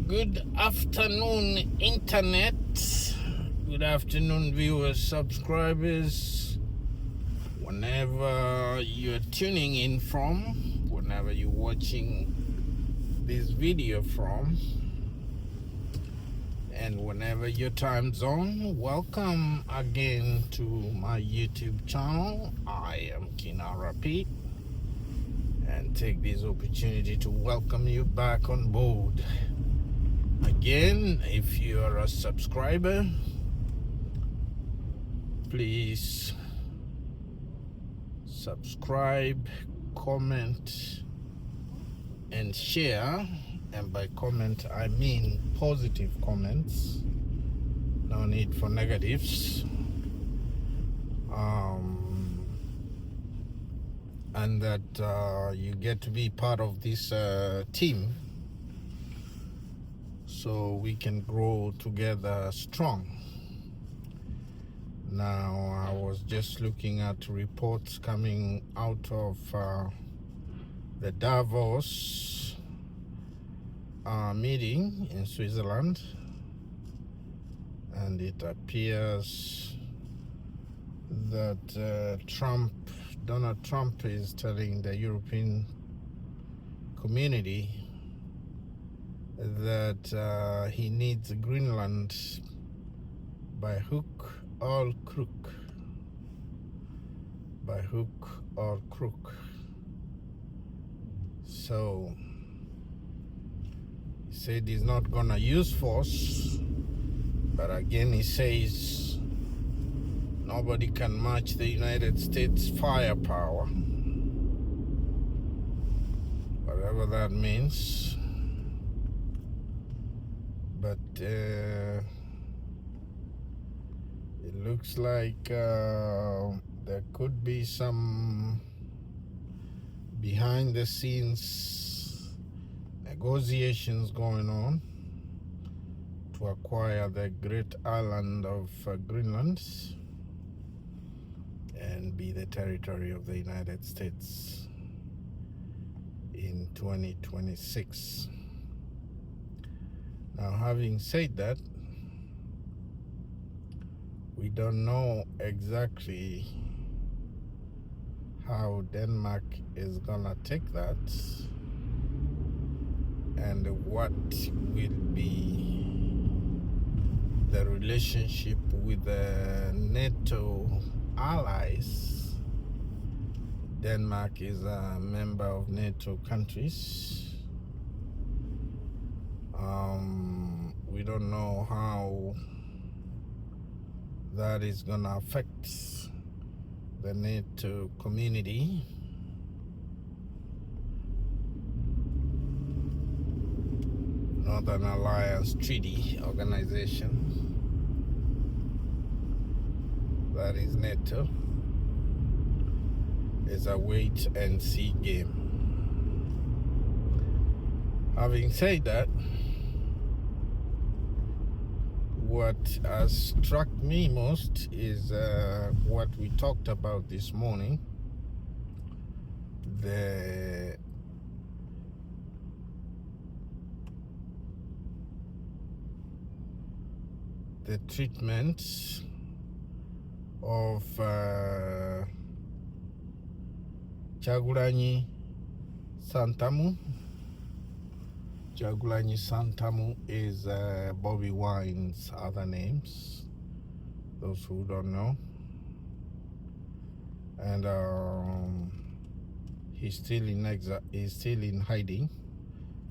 Good afternoon, Internet. Good afternoon, viewers, subscribers. Whenever you're tuning in from, whenever you're watching this video from, and whenever your time zone, welcome again to my YouTube channel. I am Kinara Pete, and take this opportunity to welcome you back on board. Again, if you are a subscriber, please subscribe, comment, and share. And by comment, I mean positive comments. No need for negatives. And that you get to be part of this team, so we can grow together strong. Now, I was just looking at reports coming out of the Davos meeting in Switzerland, and it appears that Donald Trump is telling the European community that he needs Greenland by hook or crook. By hook or crook. So he said he's not gonna use force, but again he says nobody can match the United States firepower, whatever that means. But it looks like there could be some behind the scenes negotiations going on to acquire the great island of Greenland and be the territory of the United States in 2026. Now, having said that, we don't know exactly how Denmark is gonna take that and what will be the relationship with the NATO allies. Denmark is a member of NATO countries. We don't know how that is gonna affect the NATO community. Northern Alliance Treaty Organization, that is NATO, is a wait and see game. Having said that, what has struck me most is what we talked about this morning, the treatment of Kyagulanyi Ssentamu. Kyagulanyi Ssentamu is Bobby Wine's other names, those who don't know. And he's still in exile, he's still in hiding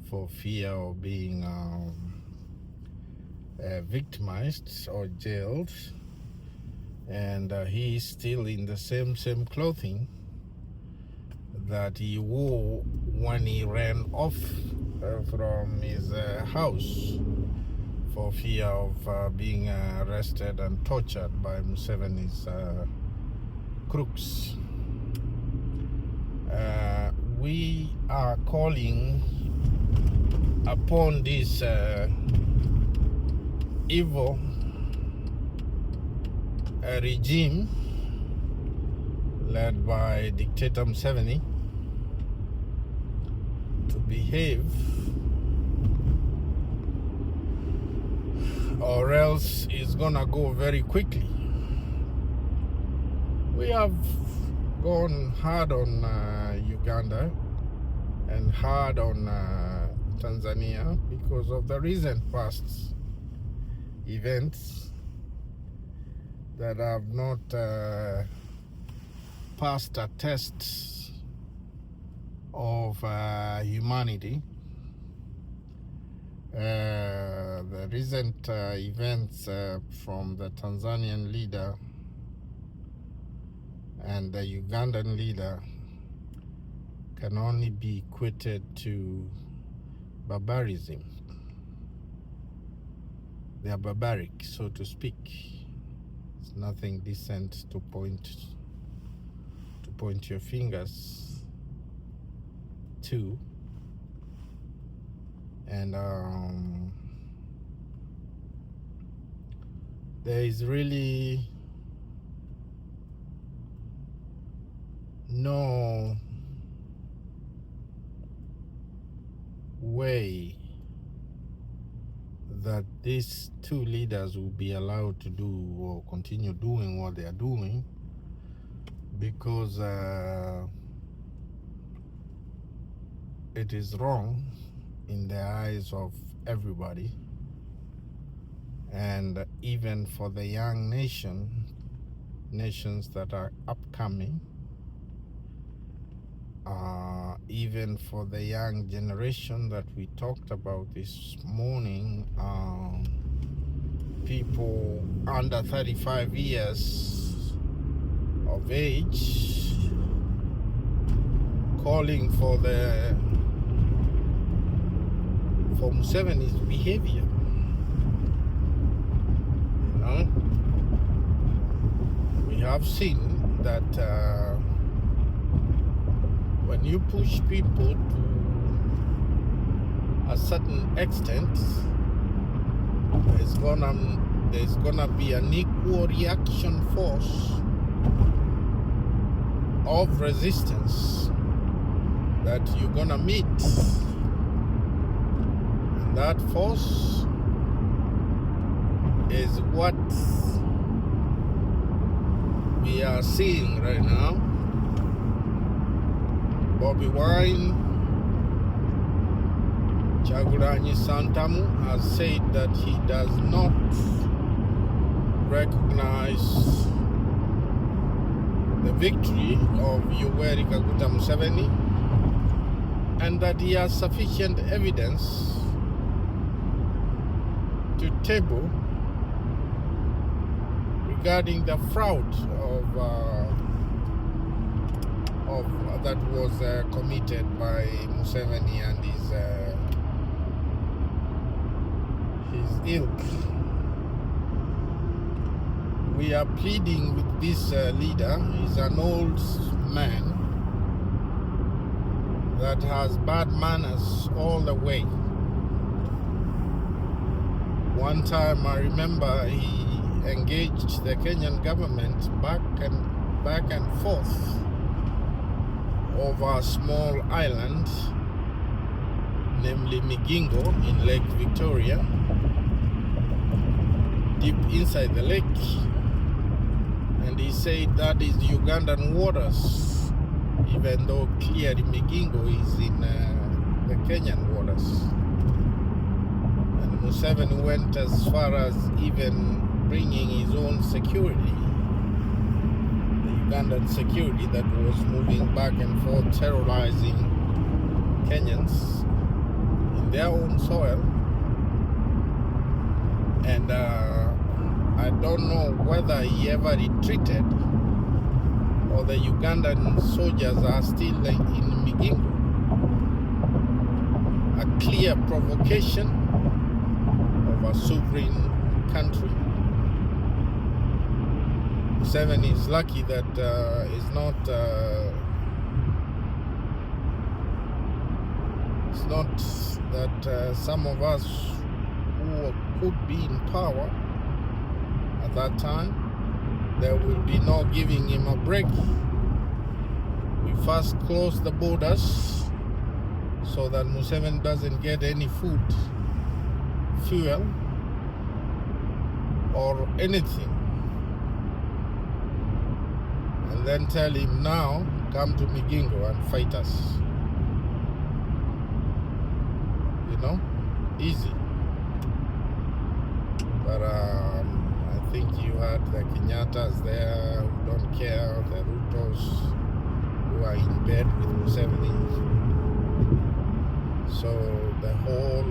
for fear of being victimized or jailed. And he is still in the same clothing that he wore when he ran off from his house for fear of being arrested and tortured by Museveni's crooks. We are calling upon this evil regime led by dictator Museveni to behave or else it's gonna go very quickly. We have gone hard on Uganda and hard on Tanzania because of the recent past events that have not passed a test of humanity. The recent events from the Tanzanian leader and the Ugandan leader can only be equated to barbarism. They are barbaric, so to speak. It's nothing decent to point your fingers to. And there is really no way that these two leaders will be allowed to do or continue doing what they are doing, because it is wrong in the eyes of everybody, and even for the young nations that are upcoming, even for the young generation that we talked about this morning, people under 35 years of age calling for Museveni's behavior. You know, we have seen that when you push people to a certain extent, there's gonna be an equal reaction force of resistance that you're gonna meet. And that force is what we are seeing right now. Bobby Wine, Kyagulanyi Ssentamu has said that he does not recognize the victory of Yoweri Kaguta Museveni, and that he has sufficient evidence to table regarding the fraud that was committed by Museveni and his ilk. We are pleading with this leader. He's an old man that has bad manners all the way. One time I remember he engaged the Kenyan government back and forth over a small island, namely Migingo in Lake Victoria, deep inside the lake. And he said that is Ugandan waters, even though clearly Migingo is in the Kenyan waters. And Museveni went as far as even bringing his own security, Ugandan security that was moving back and forth, terrorizing Kenyans in their own soil. And I don't know whether he ever retreated or the Ugandan soldiers are still in Migingo. A clear provocation of a sovereign country. Museveni is lucky that it's not that some of us who could be in power at that time, there will be no giving him a break. We first close the borders so that Museveni doesn't get any food, fuel, or anything, and then tell him now, come to Migingo and fight us. You know, easy. But I think you had the Kenyatas there who don't care, the Rutos who are in bed with Museveni. So the whole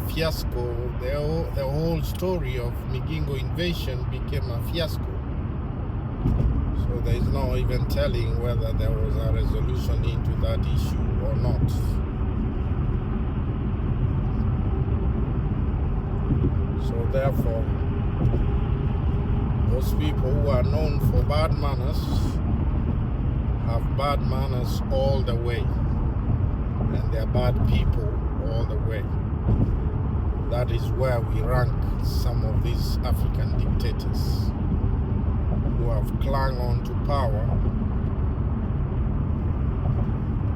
fiasco, the whole story of Migingo invasion became a fiasco. So there is no even telling whether there was a resolution into that issue or not. So therefore, those people who are known for bad manners have bad manners all the way, and they're bad people all the way. That is where we rank some of these African dictators who have clung on to power,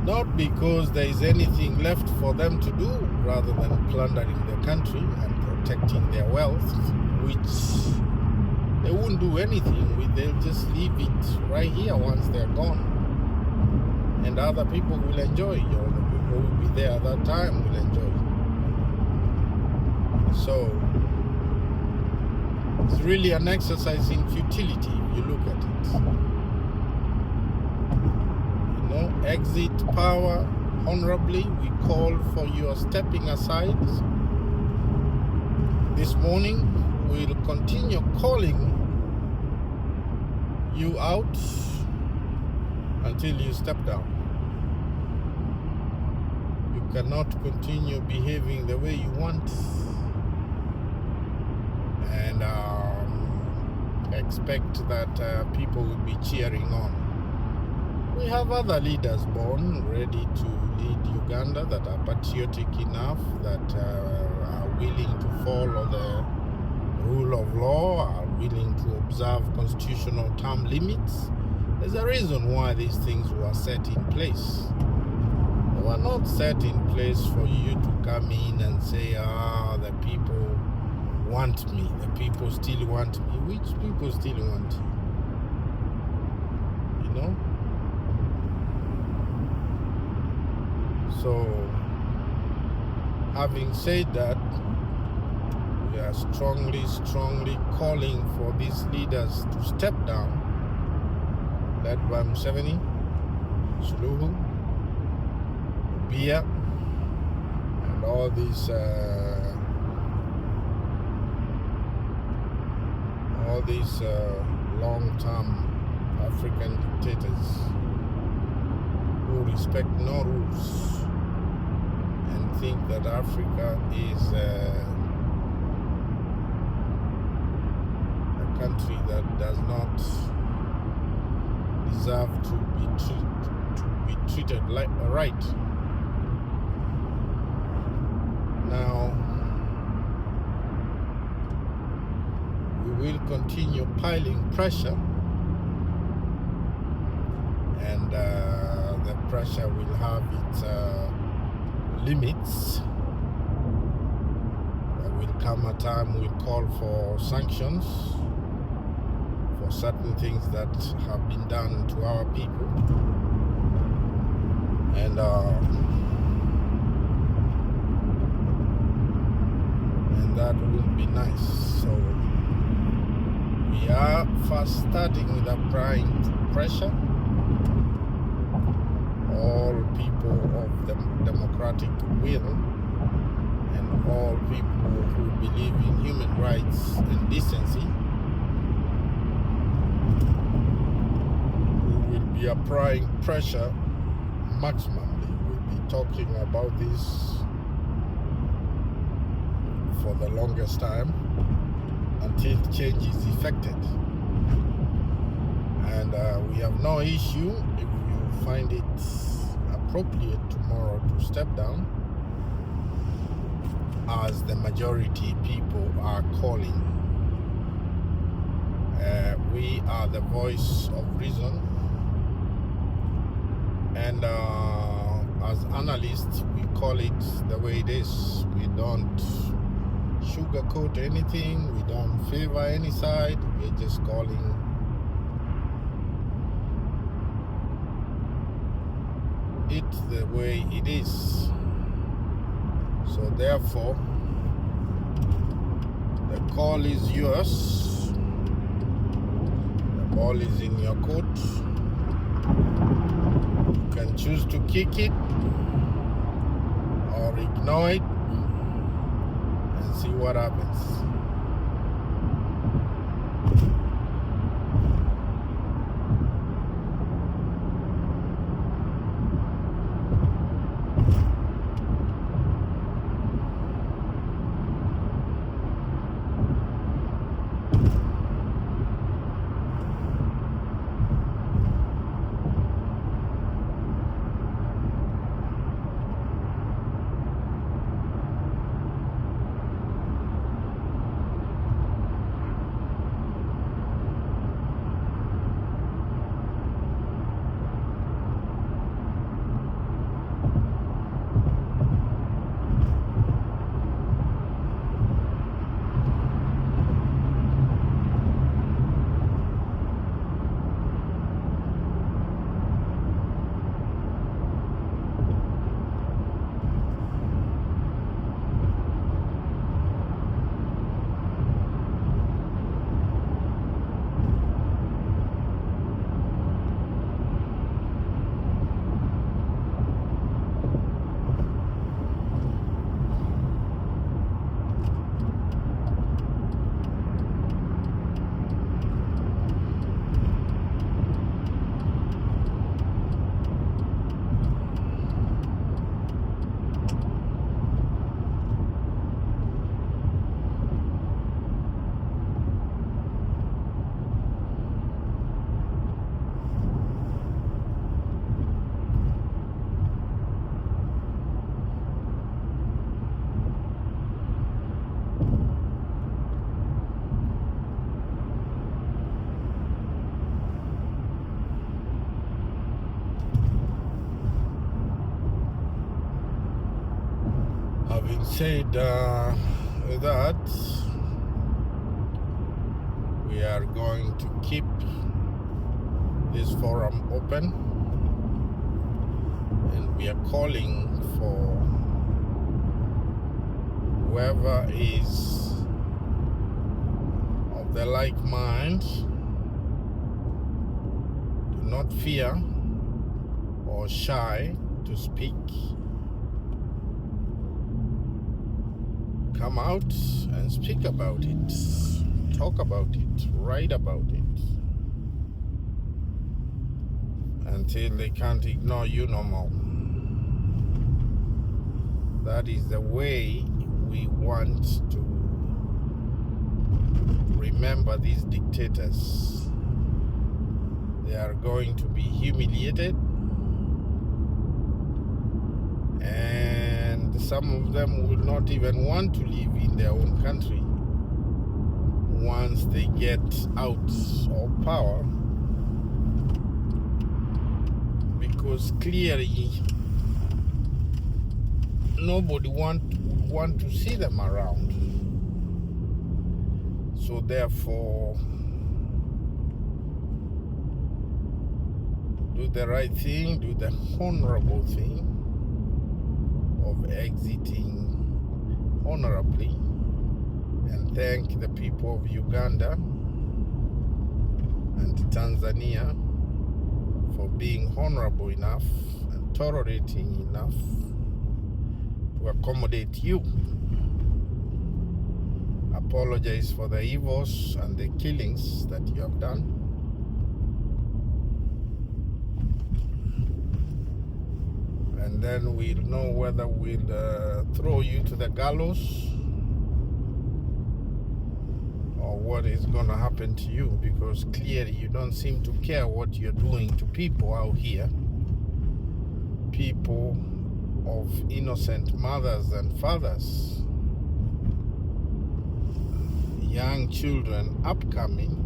not because there is anything left for them to do rather than plundering the country and protecting their wealth, which they won't do anything with. They'll just leave it right here once they're gone, and other people will enjoy. Or the people who will be there at that time will enjoy. So it's really an exercise in futility if you look at it. You know, exit power honorably. We call for your stepping aside. This morning we'll continue calling you out until you step down. You cannot continue behaving the way you want and expect that people will be cheering on. We have other leaders born ready to lead Uganda that are patriotic enough, that are willing to follow the rule of law, are willing to observe constitutional term limits. There's a reason why these things were set in place. They were not set in place for you to come in and say, the people want me, the people still want me. Which people still want you? You know? So, having said that, we are strongly calling for these leaders to step down, led by Museveni, Suluhu, Biya, and all these long-term African dictators who respect no rules and think that Africa is a country that does not deserve to be treated like right. Now, we will continue piling pressure, and the pressure will have its limits. There will come a time we'll call for sanctions for certain things that have been done to our people, and that will be nice. So we are first starting with applying pressure. All people of the democratic will and all people who believe in human rights and decency, we will be applying pressure maximally. We'll be talking about this for the longest time until change is effected. And we have no issue if you find it appropriate tomorrow to step down, as the majority people are calling. We are the voice of reason, and as analysts, we call it the way it is. We don't sugarcoat anything. We don't favor any side. We're just calling it the way it is. So therefore, the call is yours. The ball is in your court. You can choose to kick it or ignore it and see what happens. Having said that, we are going to keep this forum open, and we are calling for whoever is of the like mind. Do not fear or shy to speak. Come out and speak about it, talk about it, write about it, until they can't ignore you no more. That is the way we want to remember these dictators. They are going to be humiliated, and some of them will not even want to live in their own country once they get out of power, because clearly nobody want to see them around. So therefore, do the right thing, do the honorable thing of exiting honorably, and thank the people of Uganda and Tanzania for being honorable enough and tolerating enough to accommodate you. Apologize for the evils and the killings that you have done. And then we'll know whether we'll throw you to the gallows or what is going to happen to you, because clearly you don't seem to care what you're doing to people out here. People of innocent mothers and fathers, young children upcoming,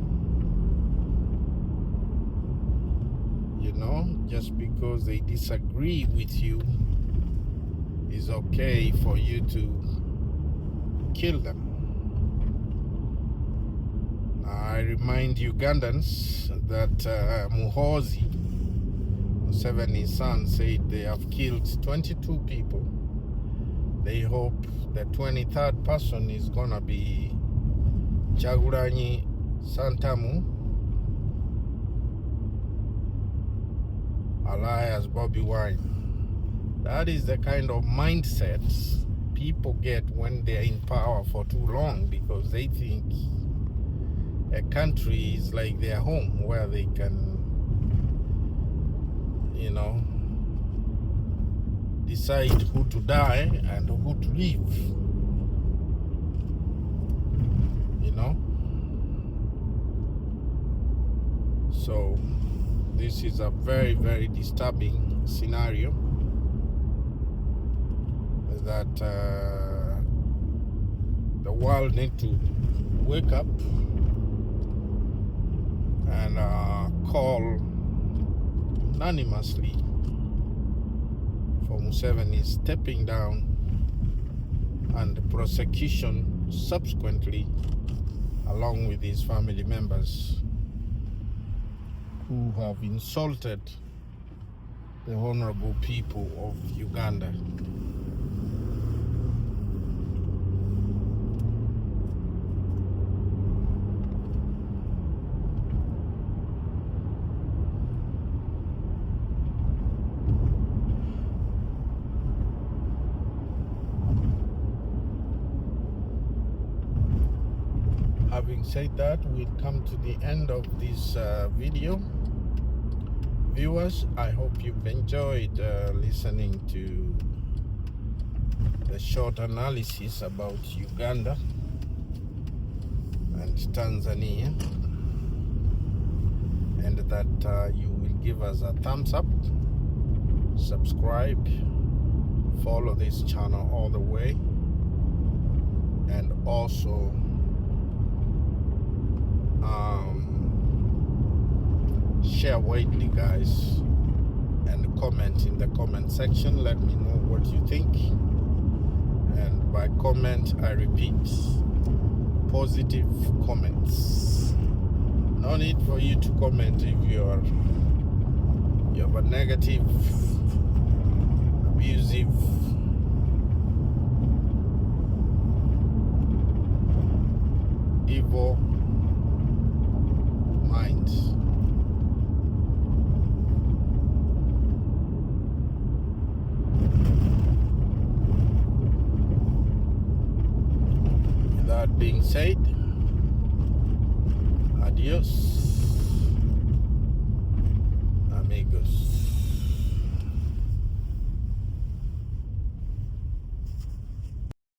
you know, just because they disagree with you it's okay for you to kill them. I remind Ugandans that Muhoozi, Museveni's son, said they have killed 22 people. They hope the 23rd person is gonna be Kyagulanyi Santamu, alias Bobby Wine. That is the kind of mindset people get when they're in power for too long, because they think a country is like their home where they can, decide who to die and who to live. So this is a very, very disturbing scenario that the world need to wake up and call unanimously for Museveni stepping down, and the prosecution subsequently, along with his family members who have insulted the honorable people of Uganda. Having said that, we'll come to the end of this video. Viewers, I hope you've enjoyed listening to the short analysis about Uganda and Tanzania, and that you will give us a thumbs up, subscribe, follow this channel all the way, and also share widely, guys, and comment in the comment section. Let me know what you think, and by comment I repeat, positive comments. No need for you to comment if you have a negative, abusive, evil mind. With that being said, adios, amigos.